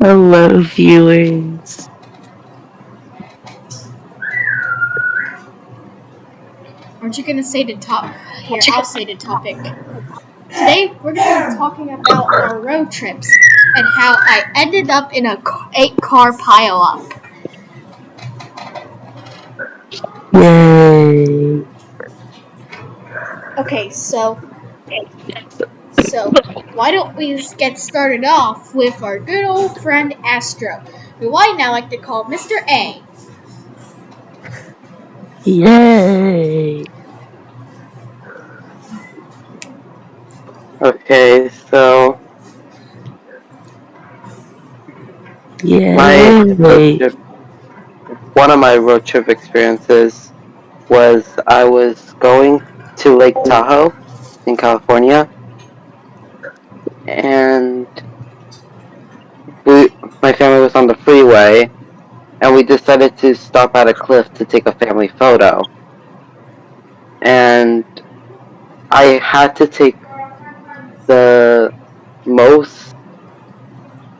Hello, viewers. Aren't you gonna say the top? Here, I'll say the topic. Today, we're gonna be talking about our road trips and how I ended up in a 8-car pileup. Yay! Okay, so why don't we just get started off with our good old friend Astro, who I now like to call Mr. A. Yay! Okay, so my road Yay! trip, one of my road trip experiences was I was going to Lake Tahoe in California, and we, my family was on the freeway, and we decided to stop at a cliff to take a family photo. And I had to take the most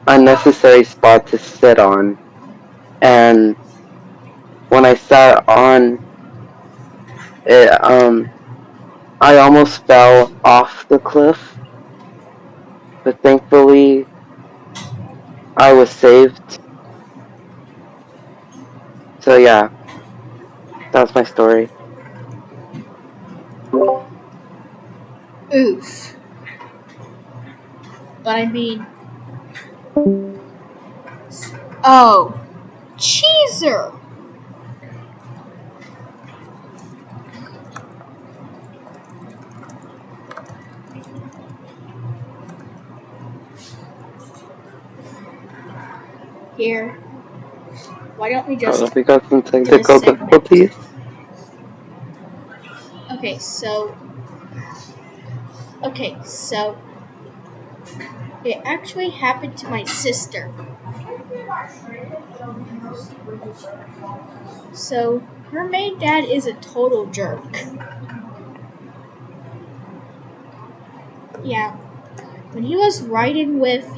unnecessary spot to sit on, and when I sat on it, I almost fell off the cliff, but thankfully I was saved. So yeah, that's my story. Oof. But I mean, oh, cheeser. Here, why don't we Hold just up, we got some do a technical segment? difficulties. Okay, so it actually happened to my sister. So her main dad is a total jerk. Yeah, when he was riding with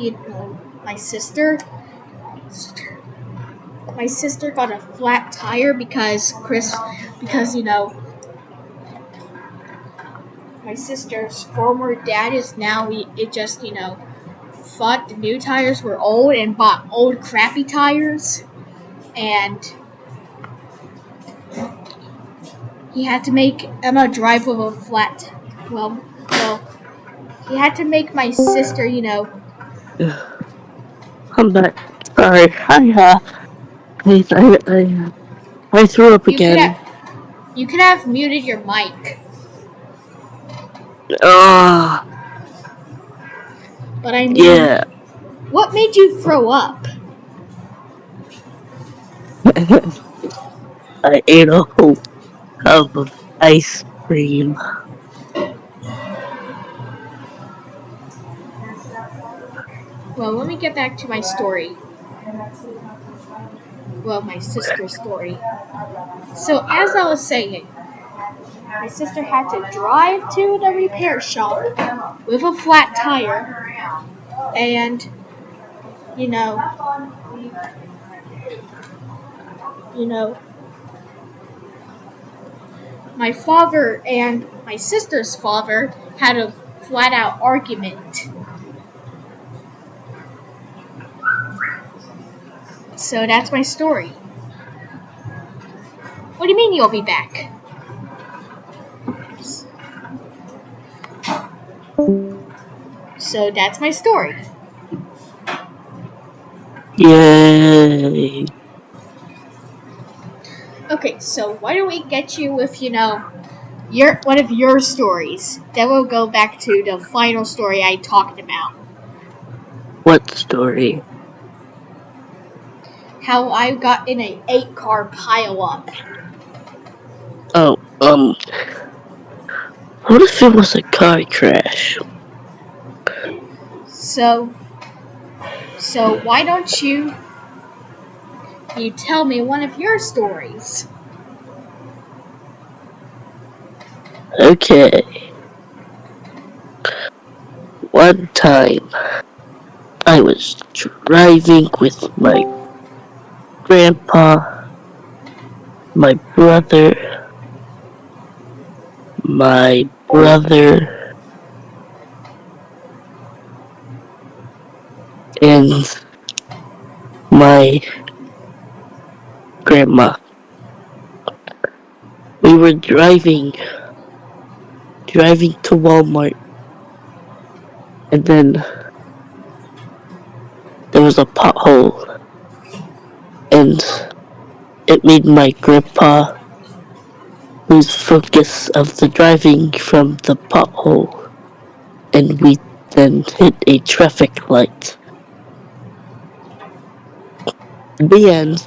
my sister, my sister got a flat tire because my sister's former dad is now it just thought the new tires were old and bought old crappy tires, and he had to make Emma drive with a flat. Well, he had to make my sister, I'm back. Sorry, I threw up you could again. have you could have muted your mic, Ah, but I mean, yeah. what made you throw up? I ate a whole cup of ice cream. Well, let me get back to my story. Well, my sister's story. So, as I was saying, my sister had to drive to the repair shop with a flat tire, and you know, you know, my father and my sister's father had a flat out argument. So that's my story. What do you mean you'll be back? So that's my story. Yay! Okay, so why don't we get you with, your one of your stories? Then we'll go back to the final story I talked about. What story? How I got in an 8-car pileup. Oh, what if it was a car crash? So why don't you tell me one of your stories? Okay. One time, I was driving with my grandpa, my brother, my brother, and my grandma. We were driving to Walmart, and then there was a pothole, and it made my grandpa lose focus of the driving from the pothole, and we then hit a traffic light. The end.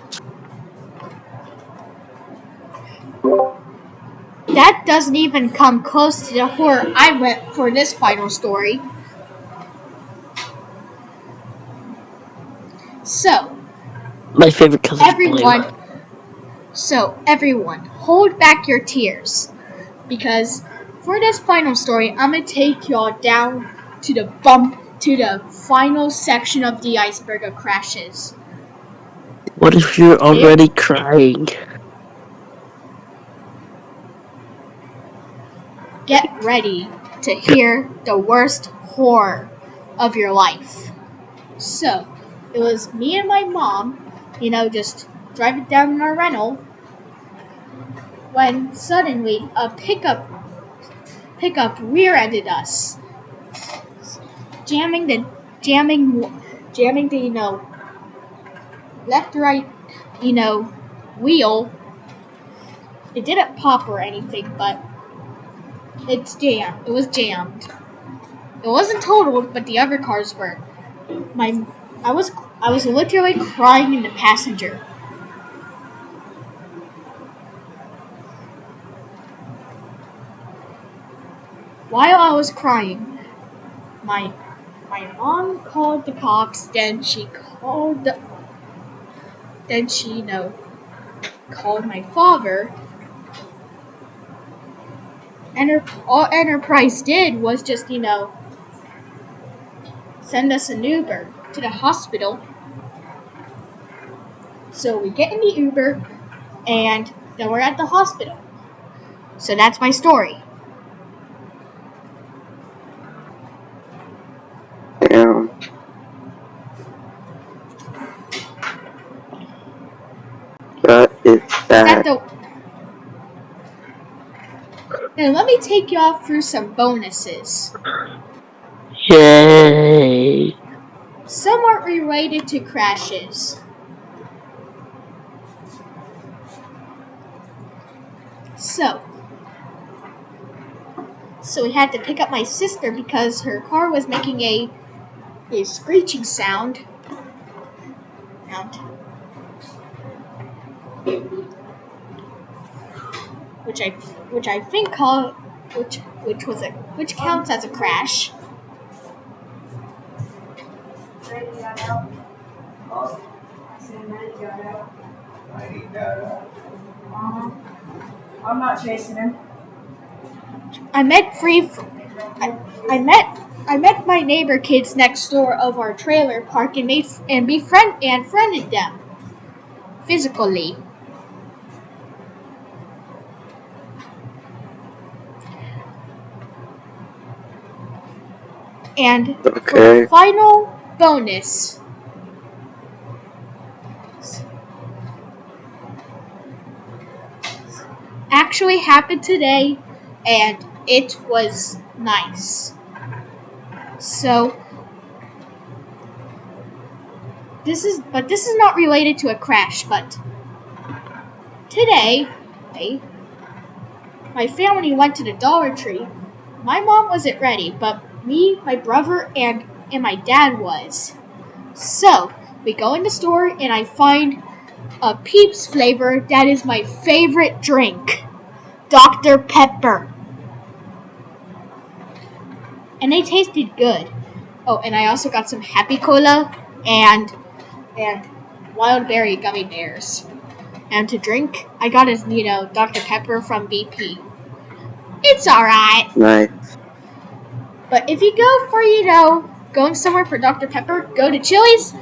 That doesn't even come close to the horror I went for this final story. So, My favorite color is blue. everyone, hold back your tears. Because for this final story, I'm gonna take y'all down to the final section of the iceberg of crashes. What if you're already crying? Get ready to hear the worst horror of your life. So, it was me and my mom, just driving down in our rental, when suddenly a pickup rear-ended us, jamming the left right, wheel. It didn't pop or anything, but it's jammed. It was jammed. It wasn't totaled, but the other cars were. My, I was literally crying in the passenger. While I was crying, my mom called the cops. Then she called called my father. And all Enterprise did was just send us an Uber to the hospital. So we get in the Uber, and then we're at the hospital. So that's my story. Damn. That is sad. Now let me take you all through some bonuses. Yay! Somewhat related to crashes. So we had to pick up my sister because her car was making a screeching sound. Which I think which counts as a crash. I'm not chasing him. I met my neighbor kids next door of our trailer park and friended them physically. And for the final bonus, actually happened today, and it was nice. So this is not related to a crash, but today my family went to the Dollar Tree. My mom wasn't ready, but me, my brother, and my dad was. So we go in the store, and I find a Peeps flavor that is my favorite drink, Dr. Pepper. And they tasted good. Oh, and I also got some Happy Cola and wild berry gummy bears. And to drink, I got Dr. Pepper from BP. It's alright. Nice. But if you going somewhere for Dr. Pepper, go to Chili's,